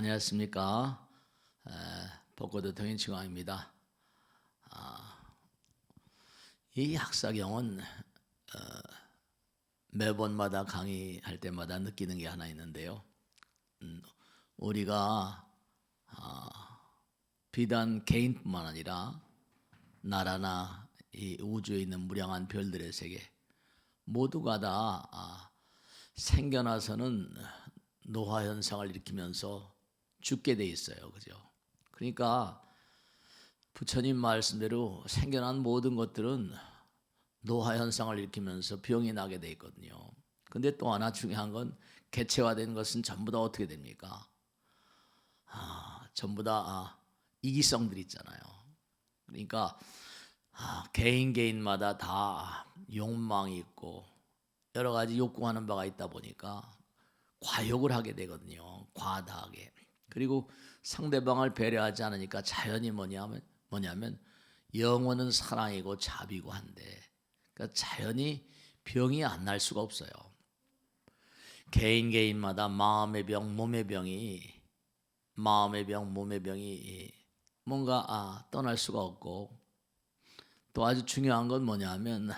안녕하십니까. 벚꽃의 동인치광입니다. 이 학사경은 매번마다 강의할 때마다 느끼는 게 하나 있는데요. 우리가 비단 개인뿐만 아니라 나라나 이 우주에 있는 무량한 별들의 세계 모두가 다 생겨나서는 노화 현상을 일으키면서 죽게 돼 있어요. 그죠? 그러니까 부처님 말씀대로 생겨난 모든 것들은 노화 현상을 일으키면서 병이 나게 돼 있거든요. 근데 또 하나 중요한 건 개체화된 것은 전부 다 어떻게 됩니까? 전부 다 이기성들이 있잖아요. 그러니까 개인마다 다 욕망이 있고 여러 가지 욕구하는 바가 있다 보니까 과욕을 하게 되거든요. 과다하게. 그리고 상대방을 배려하지 않으니까 자연이 뭐냐면 영혼은 사랑이고 자비고 한데, 그러니까 자연이 병이 안 날 수가 없어요. 개인마다 마음의 병, 몸의 병이 뭔가 떠날 수가 없고, 또 아주 중요한 건 뭐냐면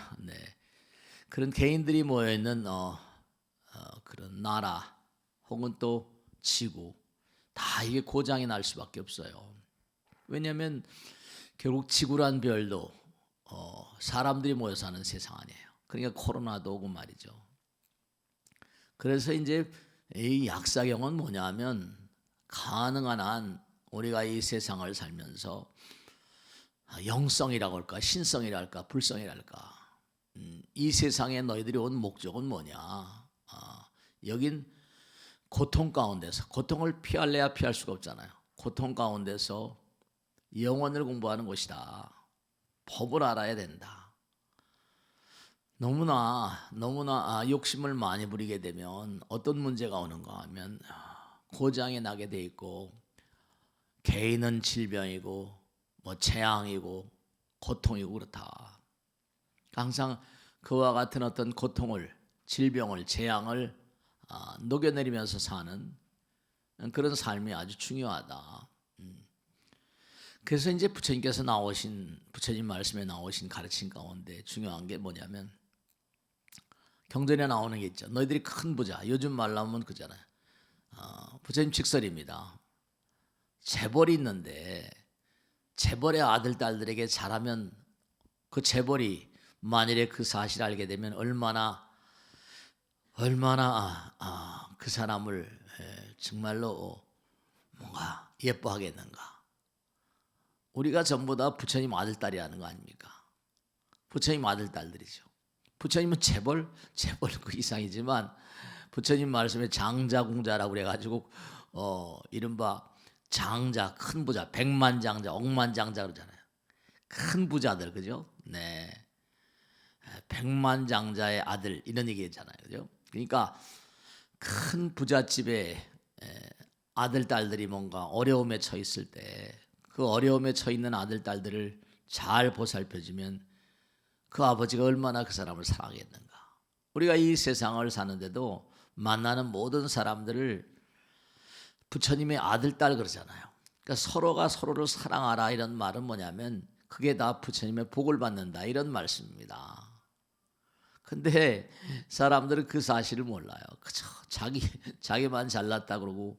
그런 개인들이 모여 있는 그런 나라 혹은 또 지구 다 이게 고장이 날 수밖에 없어요. 왜냐하면 결국 지구란 별도 사람들이 모여 사는 세상 아니에요. 그러니까 코로나도 오고 말이죠. 그래서 이제 이 약사경은 뭐냐면 가능한 한 우리가 이 세상을 살면서 영성이라고 할까, 신성이라 할까, 불성이라 할까, 이 세상에 너희들이 온 목적은 뭐냐? 여긴 고통 가운데서, 고통을 피할래야 피할 수가 없잖아요. 고통 가운데서 영혼을 공부하는 곳이다. 법을 알아야 된다. 너무나 욕심을 많이 부리게 되면 어떤 문제가 오는가 하면 고장이 나게 돼 있고, 개인은 질병이고 재앙이고 고통이고 그렇다. 항상 그와 같은 어떤 고통을, 질병을, 재앙을 녹여내리면서 사는 그런 삶이 아주 중요하다. 그래서 이제 부처님 말씀에 나오신 가르침 가운데 중요한 게 뭐냐면 경전에 나오는 게 있죠. 너희들이 큰 부자, 요즘 말로 하면 그잖아요. 부처님 직설입니다. 재벌이 있는데 재벌의 아들, 딸들에게 잘하면 그 재벌이 만일에 그 사실을 알게 되면 얼마나 그 사람을 정말로 뭔가 예뻐하겠는가. 우리가 전부 다 부처님 아들, 딸이라는 거 아닙니까? 부처님 아들, 딸들이죠. 부처님은 재벌 그 이상이지만 부처님 말씀에 장자궁자라고 그래가지고 이른바 장자, 큰 부자, 백만장자, 억만장자 그러잖아요. 큰 부자들, 그죠? 네, 백만장자의 아들 이런 얘기잖아요, 그죠? 그러니까 큰 부잣집에 아들, 딸들이 뭔가 어려움에 처했을 때 그 어려움에 처있는 아들, 딸들을 잘 보살펴주면 그 아버지가 얼마나 그 사람을 사랑하겠는가. 우리가 이 세상을 사는데도 만나는 모든 사람들을 부처님의 아들, 딸 그러잖아요. 그러니까 서로가 서로를 사랑하라 이런 말은 뭐냐면 그게 다 부처님의 복을 받는다 이런 말씀입니다. 근데 사람들은 그 사실을 몰라요. 그저 자기만 잘났다 그러고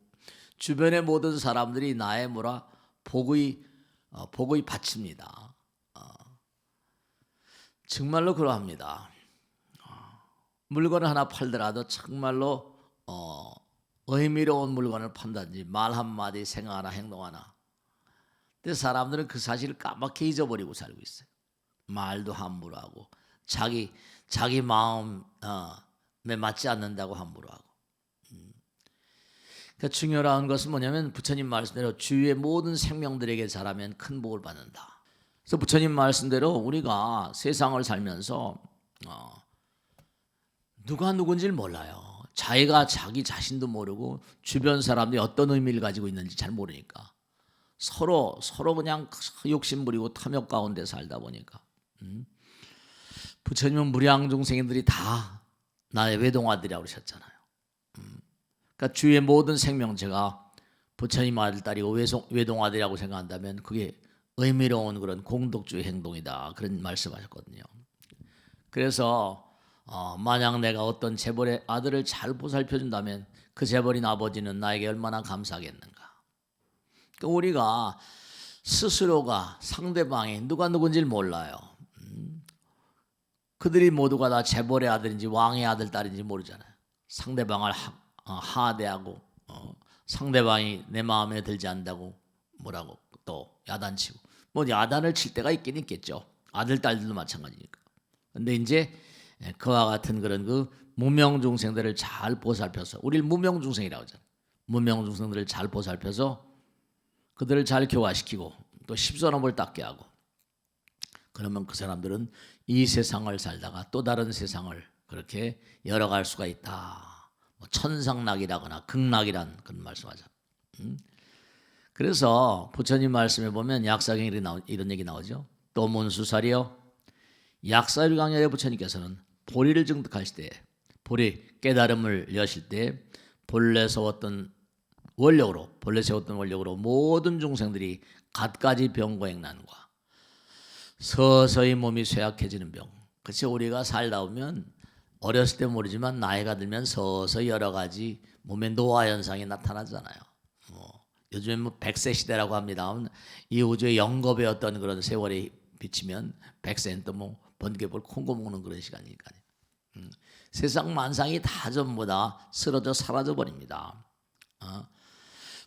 주변의 모든 사람들이 나의 복의 받칩니다. 정말로 그러합니다. 물건을 하나 팔더라도 정말로 의미로운 물건을 판다든지 말 한마디, 생각 하나, 행동 하나. 근데 사람들은 그 사실을 까맣게 잊어버리고 살고 있어요. 말도 함부로 하고 자기 마음에 맞지 않는다고 함부로 하고. 그러니까 중요한 것은 뭐냐면 부처님 말씀대로 주위의 모든 생명들에게 잘하면 큰 복을 받는다. 그래서 부처님 말씀대로 우리가 세상을 살면서 누가 누군지를 몰라요. 자기가 자기 자신도 모르고 주변 사람들이 어떤 의미를 가지고 있는지 잘 모르니까 서로 그냥 욕심 부리고 탐욕 가운데 살다 보니까 부처님은 무량 중생들이 다 나의 외동아들이라고 그러셨잖아요. 그러니까 주위의 모든 생명체가 부처님 아들 딸이고 외동 아들이라고 생각한다면 그게 의미로운 그런 공덕주의 행동이다, 그런 말씀하셨거든요. 그래서 만약 내가 어떤 재벌의 아들을 잘 보살펴준다면 그 재벌인 아버지는 나에게 얼마나 감사하겠는가. 우리가 스스로가 상대방이 누가 누군지 몰라요. 그들이 모두가 다 재벌의 아들인지 왕의 아들 딸인지 모르잖아요. 상대방을 하대하고 상대방이 내 마음에 들지 않는다고 뭐라고 또 야단치고, 뭐 야단을 칠 때가 있긴 있겠죠. 아들 딸들도 마찬가지니까. 근데 이제 그와 같은 그런 그 무명 중생들을 잘 보살펴서, 우리를 무명 중생이라고 하잖아요. 무명 중생들을 잘 보살펴서 그들을 잘 교화시키고 또 십선업을 닦게 하고, 그러면 그 사람들은 이 세상을 살다가 또 다른 세상을 그렇게 열어갈 수가 있다. 뭐 천상락이라거나 극락이란 그런 말씀하죠. 그래서 부처님 말씀에 보면 약사경에 이런 얘기 나오죠. 또 문수살이요, 약사유 강야에 부처님께서는 보리를 증득하실 때, 보리 깨달음을 여실 때 본래 세웠던 원력으로 모든 중생들이 갖가지 병고행난과 서서히 몸이 쇠약해지는 병. 그치, 우리가 살다 보면 어렸을 때 모르지만 나이가 들면 서서히 여러 가지 몸의 노화 현상이 나타나잖아요. 요즘에 뭐 100세 시대라고 합니다. 이 우주의 영겁의 어떤 그런 세월에 비치면 100세는 또 뭐 번개볼 콩고 먹는 그런 시간이니까요. 세상 만상이 다 전부 다 쓰러져 사라져 버립니다.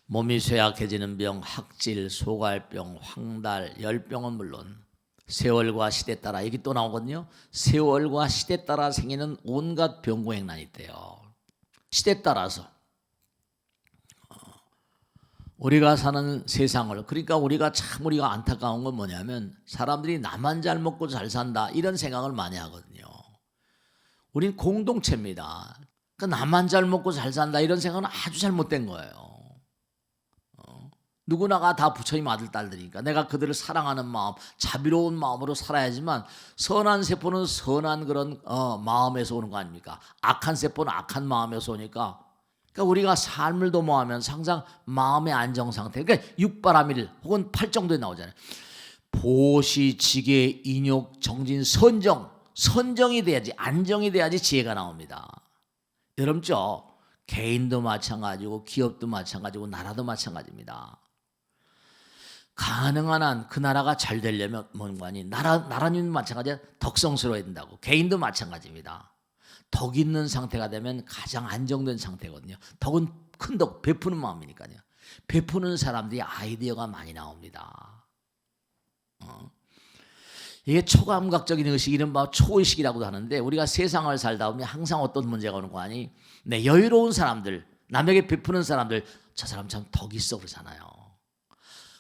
몸이 쇠약해지는 병, 학질, 소갈병, 황달, 열병은 물론 세월과 시대 따라, 여기 또 나오거든요. 세월과 시대 따라 생기는 온갖 병고행난이 있대요. 시대 따라서 우리가 사는 세상을, 그러니까 우리가 안타까운 건 뭐냐면 사람들이 나만 잘 먹고 잘 산다 이런 생각을 많이 하거든요. 우린 공동체입니다. 그러니까 나만 잘 먹고 잘 산다 이런 생각은 아주 잘못된 거예요. 누구나가 다 부처님 아들 딸들이니까 내가 그들을 사랑하는 마음, 자비로운 마음으로 살아야지만, 선한 세포는 선한 그런 마음에서 오는 거 아닙니까? 악한 세포는 악한 마음에서 오니까, 그러니까 우리가 삶을 도모하면서 항상 마음의 안정 상태, 그러니까 육바라밀 혹은 팔정도에 나오잖아요. 보시, 지계, 인욕, 정진, 선정이 돼야지, 안정이 돼야지 지혜가 나옵니다. 여러분죠, 개인도 마찬가지고 기업도 마찬가지고 나라도 마찬가지입니다. 가능한 한 그 나라가 잘 되려면 뭔가 아니, 나라는 마찬가지야. 덕성스러워야 된다고. 개인도 마찬가지입니다. 덕 있는 상태가 되면 가장 안정된 상태거든요. 덕은 큰 덕, 베푸는 마음이니까요. 베푸는 사람들이 아이디어가 많이 나옵니다. 이게 초감각적인 의식, 이른바 초의식이라고도 하는데, 우리가 세상을 살다 보면 항상 어떤 문제가 오는 거 아니? 네, 여유로운 사람들, 남에게 베푸는 사람들, 저 사람 참 덕 있어 그러잖아요.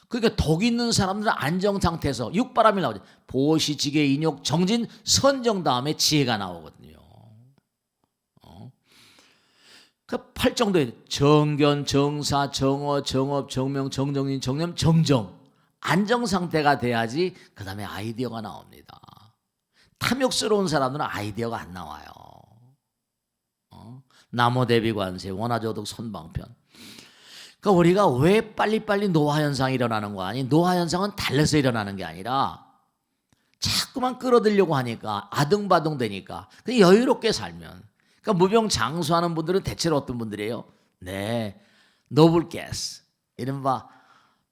그러니까 덕 있는 사람들은 안정 상태에서 육바람이 나오죠. 보시, 지계, 인욕, 정진, 선정 다음에 지혜가 나오거든요. 그 팔정도에 정견, 정사, 정어, 정업, 정명, 정정인, 정념, 정정, 안정 상태가 돼야지 그 다음에 아이디어가 나옵니다. 탐욕스러운 사람들은 아이디어가 안 나와요. 나무대비관세, 원하조득 선방편. 그러니까 우리가 왜 빨리빨리 노화 현상이 일어나는 거 아니? 노화 현상은 달래서 일어나는 게 아니라 자꾸만 끌어들려고 하니까 아등바등 되니까. 여유롭게 살면. 그러니까 무병장수하는 분들은 대체로 어떤 분들이에요? 네, 노블 게스, 이른바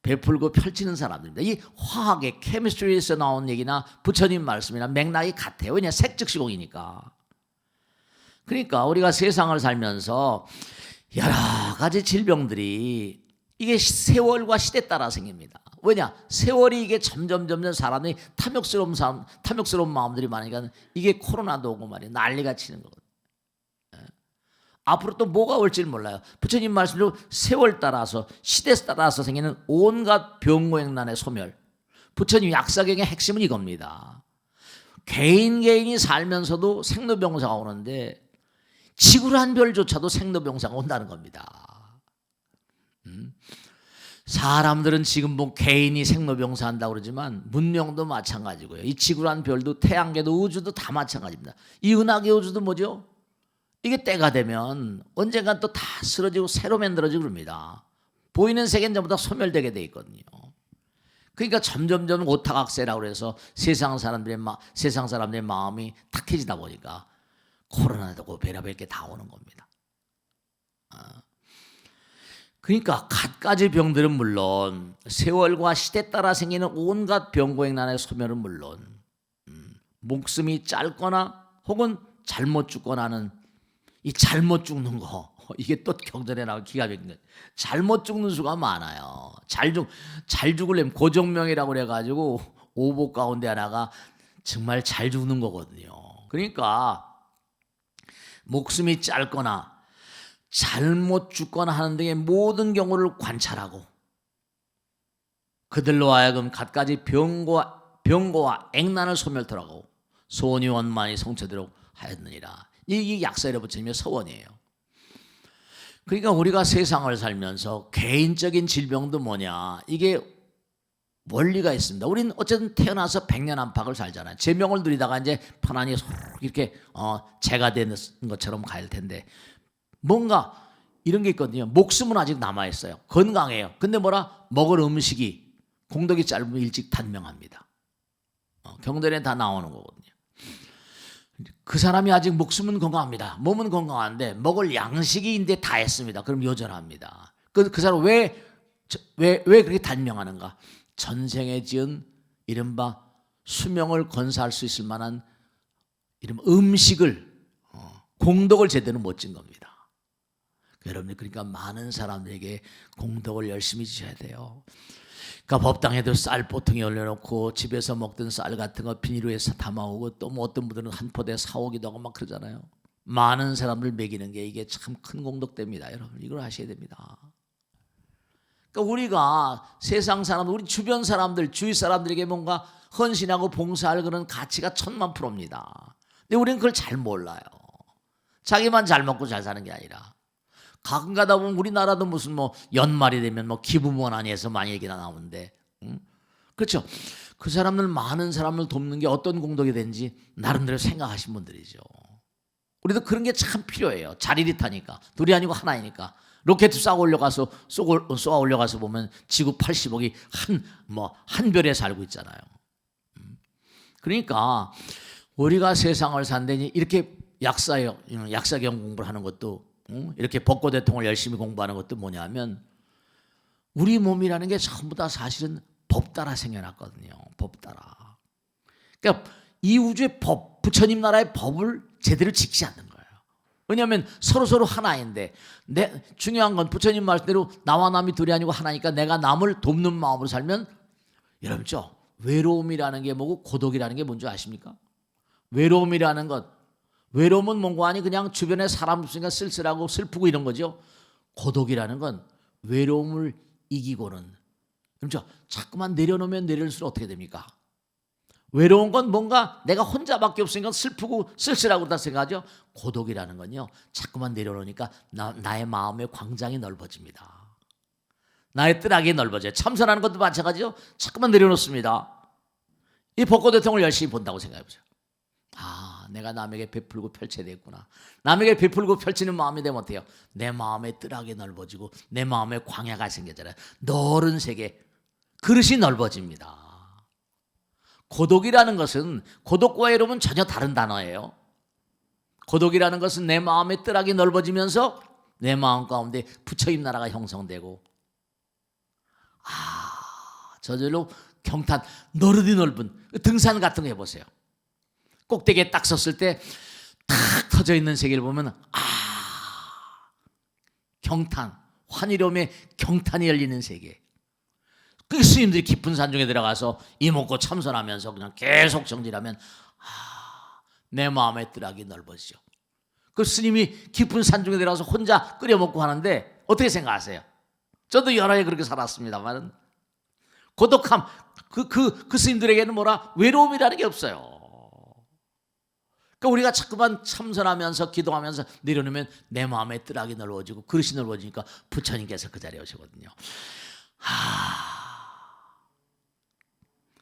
베풀고 펼치는 사람들입니다. 이 화학의 케미스트리에서 나온 얘기나 부처님 말씀이나 맥락이 같아요. 왜냐, 색즉시공이니까. 그러니까 우리가 세상을 살면서 여러 가지 질병들이 이게 세월과 시대 따라 생깁니다. 왜냐, 세월이 이게 점점 사람이 탐욕스러운 마음들이 많으니까 이게 코로나도 오고 말이야, 난리가 치는 거거든요. 앞으로 또 뭐가 올지 몰라요. 부처님 말씀대로 세월 따라서 시대 따라서 생기는 온갖 병고행난의 소멸. 부처님 약사경의 핵심은 이겁니다. 개인이 살면서도 생로병사가 오는데 지구란 별조차도 생로병사가 온다는 겁니다. 사람들은 지금 뭐 개인이 생로병사 한다고 그러지만 문명도 마찬가지고요. 이 지구란 별도 태양계도 우주도 다 마찬가지입니다. 이 은하계 우주도 뭐죠? 이게 때가 되면 언젠간 또 다 쓰러지고 새로 만들어지고 그럽니다. 보이는 세계는 전부 다 소멸되게 돼 있거든요. 그러니까 점점점 오타각세라고 해서 세상 사람들의 마음이 탁해지다 보니까 코로나도 고 별의별 게 다 오는 겁니다. 그러니까 갖가지 병들은 물론 세월과 시대 따라 생기는 온갖 병고행난의 소멸은 물론 목숨이 짧거나 혹은 잘못 죽거나 하는 이 잘못 죽는 거, 이게 또 경전에 나오는 기가 막힌 거예요. 잘못 죽는 수가 많아요. 잘 죽으려면 고정명이라고 그래가지고 오복 가운데 하나가 정말 잘 죽는 거거든요. 그러니까 목숨이 짧거나 잘못 죽거나 하는 등의 모든 경우를 관찰하고 그들로 하여금 갖가지 병고와 액난을 소멸토라고 소원이 원만히 성취되도록 하였느니라. 이 약사의 부처님의 서원이에요. 그러니까 우리가 세상을 살면서 개인적인 질병도 뭐냐, 이게 원리가 있습니다. 우리는 어쨌든 태어나서 백년 안팎을 살잖아요. 제명을 누리다가 이제 편안히 이렇게 재가 되는 것처럼 갈 텐데 뭔가 이런 게 있거든요. 목숨은 아직 남아있어요. 건강해요. 근데 뭐라? 먹을 음식이 공덕이 짧으면 일찍 단명합니다. 경전에 다 나오는 거거든요. 그 사람이 아직 목숨은 건강합니다. 몸은 건강한데 먹을 양식이 인데 다 했습니다. 그럼 여전합니다. 그 사람 왜 그렇게 단명하는가? 전생에 지은 이른바 수명을 건사할 수 있을 만한 이른바 음식을 공덕을 제대로 못 진 겁니다. 여러분들 그러니까 많은 사람들에게 공덕을 열심히 지어야 돼요. 그러니까 법당에도 쌀 보통에 올려놓고 집에서 먹던 쌀 같은 거 비닐로에서 담아오고 또 뭐 어떤 분들은 한 포대 사오기도 하고 막 그러잖아요. 많은 사람들 먹이는 게 이게 참 큰 공덕됩니다. 여러분 이걸 하셔야 됩니다. 그러니까 우리가 세상 사람들, 우리 주변 사람들, 주위 사람들에게 뭔가 헌신하고 봉사할 그런 가치가 1000,000%입니다. 근데 우리는 그걸 잘 몰라요. 자기만 잘 먹고 잘 사는 게 아니라 가끔 가다 보면 우리나라도 무슨 뭐 연말이 되면 뭐 기부문안에서 많이 얘기가 나오는데, 그렇죠. 그 사람들 많은 사람을 돕는 게 어떤 공덕이 되는지 나름대로 생각하신 분들이죠. 우리도 그런 게 참 필요해요. 자리릿하니까 둘이 아니고 하나이니까. 로켓 쏘아 올려가서 보면 지구 80억이 한 별에 살고 있잖아요. 그러니까 우리가 세상을 산다니 이렇게 약사경 공부를 하는 것도, 이렇게 법고대통을 열심히 공부하는 것도 뭐냐면 우리 몸이라는 게 전부 다 사실은 법 따라 생겨났거든요. 법 따라. 그러니까 이 우주의 법, 부처님 나라의 법을 제대로 지키지 않는 거예요. 왜냐하면 서로 하나인데, 중요한 건 부처님 말씀대로 나와 남이 둘이 아니고 하나니까 내가 남을 돕는 마음으로 살면, 여러분 외로움이라는 게 뭐고 고독이라는 게 뭔지 아십니까? 외로움이라는 것, 외로움은 뭔가 아니 그냥 주변에 사람 없으니까 쓸쓸하고 슬프고 이런 거죠. 고독이라는 건 외로움을 이기고는, 그렇죠? 자꾸만 내려놓으면 내려올수록 어떻게 됩니까? 외로운 건 뭔가 내가 혼자밖에 없으니까 슬프고 쓸쓸하고 그렇다 생각하죠. 고독이라는 건요, 자꾸만 내려놓으니까 나의 마음의 광장이 넓어집니다. 나의 뜰하게 넓어져요. 참선하는 것도 마찬가지죠. 자꾸만 내려놓습니다. 이 벚꽃대통을 열심히 본다고 생각해보세요. 내가 남에게 베풀고 펼쳐야 되겠구나. 남에게 베풀고 펼치는 마음이 되면 어때요? 내 마음의 뜰하게 넓어지고 내 마음의 광야가 생겨잖아요. 넓은 세계, 그릇이 넓어집니다. 고독이라는 것은, 고독과 외로움은 전혀 다른 단어예요. 고독이라는 것은 내 마음의 뜰하게 넓어지면서 내 마음 가운데 부처님 나라가 형성되고, 저절로 경탄, 너르디 넓은 등산 같은 거 해보세요. 꼭대기에 딱 섰을 때 탁 터져 있는 세계를 보면 경탄, 환희로움의 경탄이 열리는 세계. 그 스님들이 깊은 산중에 들어가서 이목고 참선하면서 그냥 계속 정진하면 내 마음의 뜰하기 넓어지죠. 그 스님이 깊은 산중에 들어가서 혼자 끓여 먹고 하는데 어떻게 생각하세요? 저도 여러 해 그렇게 살았습니다만 고독함, 그 스님들에게는 뭐라 외로움이라는 게 없어요. 그러니까 우리가 자꾸만 참선하면서 기도하면서 내려놓으면 내 마음의 뜰하기 넓어지고 그릇이 넓어지니까 부처님께서 그 자리에 오시거든요.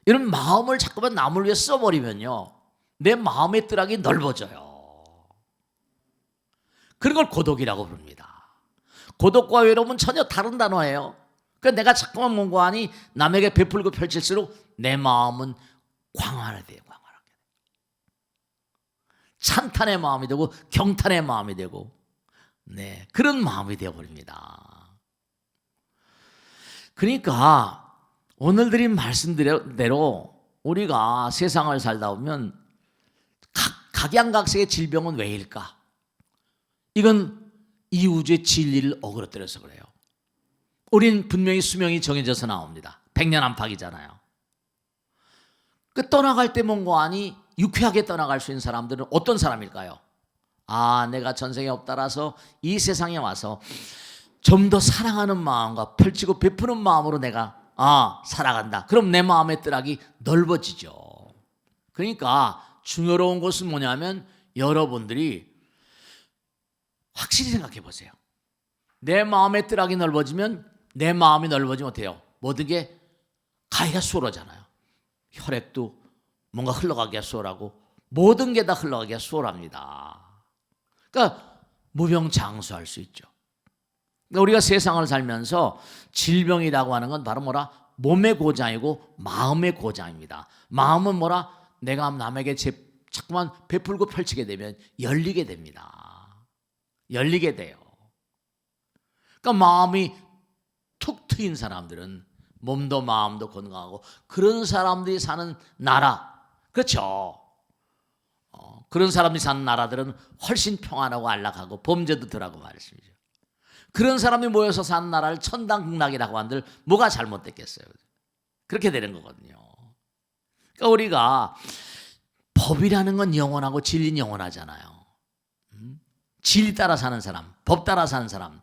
이런 마음을 자꾸만 남을 위해 써버리면요, 내 마음의 뜰하기 넓어져요. 그런 걸 고독이라고 부릅니다. 고독과 외로움은 전혀 다른 단어예요. 그러니까 내가 자꾸만 뭔가하니 남에게 베풀고 펼칠수록 내 마음은 광활해져요. 찬탄의 마음이 되고 경탄의 마음이 되고, 네, 그런 마음이 되어버립니다. 그러니까 오늘 드린 말씀대로 우리가 세상을 살다 보면 각양각색의 질병은 왜일까? 이건 이 우주의 진리를 어그러뜨려서 그래요. 우린 분명히 수명이 정해져서 나옵니다. 100년 안팎이잖아요. 그 떠나갈 때 뭔가 아니 유쾌하게 떠나갈 수 있는 사람들은 어떤 사람일까요? 아, 내가 전생에 없다라서 이 세상에 와서 좀 더 사랑하는 마음과 펼치고 베푸는 마음으로 내가 살아간다. 그럼 내 마음의 뜰학이 넓어지죠. 그러니까 중요로운 것은 뭐냐면 여러분들이 확실히 생각해 보세요. 내 마음의 뜰학이 넓어지면, 내 마음이 넓어지면 어때요? 모든 게 가기가 수월하잖아요. 혈액도 뭔가 흘러가기가 수월하고 모든 게 다 흘러가기가 수월합니다. 그러니까 무병장수할 수 있죠. 그러니까 우리가 세상을 살면서 질병이라고 하는 건 바로 뭐라? 몸의 고장이고 마음의 고장입니다. 마음은 뭐라? 내가 남에게 자꾸만 베풀고 펼치게 되면 열리게 됩니다. 열리게 돼요. 그러니까 마음이 툭 트인 사람들은 몸도 마음도 건강하고, 그런 사람들이 사는 나라, 그렇죠. 그런 사람들이 사는 나라들은 훨씬 평안하고 안락하고 범죄도 덜하고 말씀이죠. 그런 사람이 모여서 사는 나라를 천당극락이라고 한들 뭐가 잘못됐겠어요? 그렇게 되는 거거든요. 그러니까 우리가 법이라는 건 영원하고 진리는 영원하잖아요. 진리 따라 사는 사람, 법 따라 사는 사람.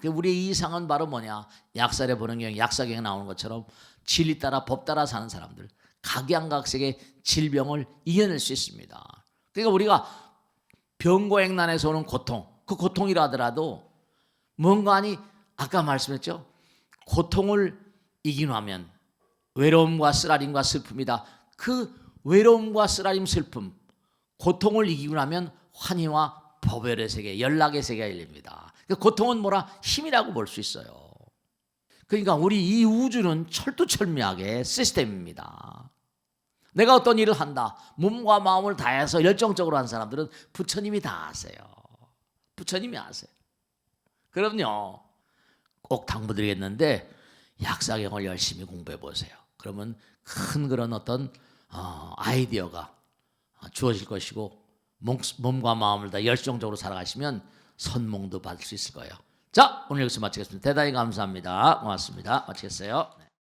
우리의 이상은 바로 뭐냐? 약살에 보는 경, 약사경에 나오는 것처럼 진리 따라 법 따라 사는 사람들, 각양각색의 질병을 이겨낼 수 있습니다. 그러니까 우리가 병고행난에서 오는 고통, 그 고통이라 하더라도 뭔가 아니 아까 말씀했죠. 고통을 이기려면 외로움과 쓰라림과 슬픔이다. 그 외로움과 쓰라림, 슬픔, 고통을 이기고 나면 환희와 법열의 세계, 연락의 세계가 열립니다. 고통은 뭐라? 힘이라고 볼 수 있어요. 그러니까 우리 이 우주는 철두철미하게 시스템입니다. 내가 어떤 일을 한다, 몸과 마음을 다해서 열정적으로 한 사람들은 부처님이 다 아세요. 부처님이 아세요. 그럼요, 꼭 당부드리겠는데 약사경을 열심히 공부해 보세요. 그러면 큰 그런 어떤 아이디어가 주어질 것이고, 몸과 마음을 다 열정적으로 살아가시면 선몽도 받을 수 있을 거예요. 자, 오늘 여기서 마치겠습니다. 대단히 감사합니다. 고맙습니다. 마치겠어요.